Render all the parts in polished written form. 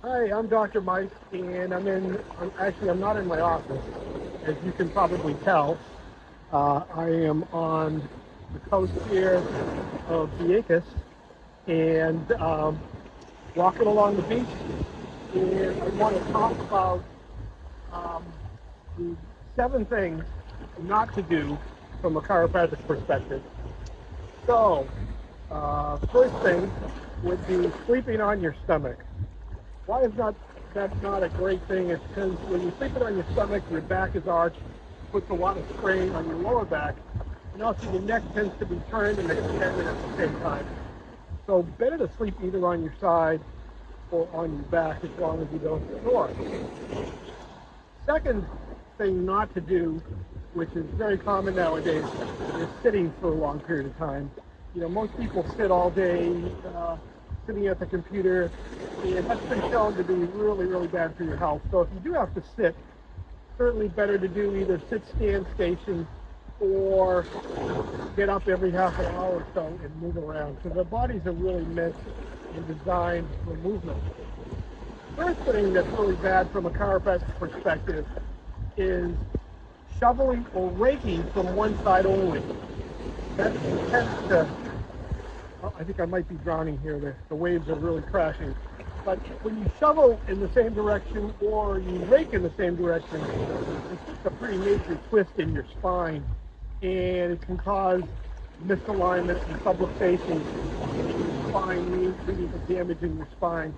Hi, I'm Dr. Mike, and I'm not in my office, as you can probably tell. I am on the coast here of Vieques, and walking along the beach, and I want to talk about um, the 7 things not to do from a chiropractic perspective. So, first thing would be sleeping on your stomach. Why is that not a great thing? It's because when you're sleeping on your stomach, your back is arched, puts a lot of strain on your lower back, and also your neck tends to be turned and extended at the same time. So better to sleep either on your side or on your back as long as you don't snore. Second thing not to do, which is very common nowadays, is sitting for a long period of time. You know, most people sit all day, sitting at the computer, and that's been shown to be really, really bad for your health. So if you do have to sit, certainly better to do either sit-stand station or get up every half an hour or so and move around, because our bodies are really meant and designed for movement. First thing that's really bad from a chiropractic perspective is shoveling or raking from one side only. That tends to, I think I might be drowning here. The waves are really crashing. But when you shovel in the same direction or you rake in the same direction, it's just a pretty major twist in your spine, and it can cause misalignment and subluxation in your spine, leading to damage in your spine.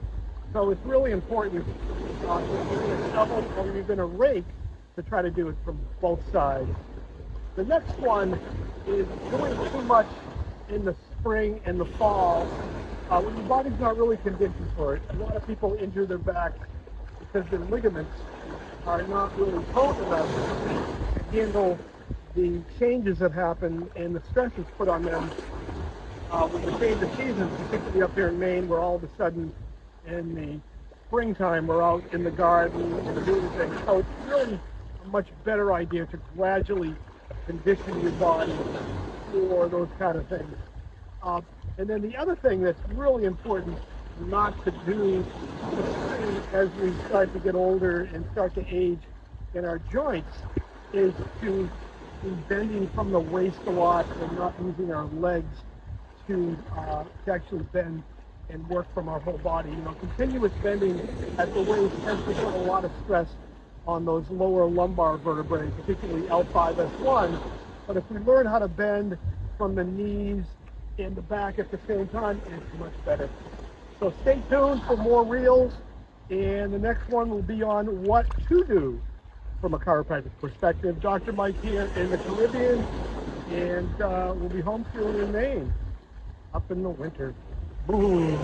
So it's really important if you're going to shovel or you're going to rake to try to do it from both sides. The next one is doing too much in the spring and the fall when your body's not really conditioned for it. A lot of people injure their back because their ligaments are not really toned enough to handle the changes that happen and the stresses put on them with the change of seasons, particularly up here in Maine, where all of a sudden in the springtime we're out in the garden and doing things. So it's really a much better idea to gradually condition your body for those kind of things. And then the other thing that's really important not to do as we start to get older and start to age in our joints is to be bending from the waist a lot and not using our legs to actually bend and work from our whole body. You know, continuous bending at the waist tends to put a lot of stress on those lower lumbar vertebrae, particularly L5-S1. But if we learn how to bend from the knees and the back at the same time, it's much better. So stay tuned for more reels, and the next one will be on what to do from a chiropractic perspective. Dr. Mike here in the Caribbean, and we'll be homeschooling in Maine up in the winter. Boom.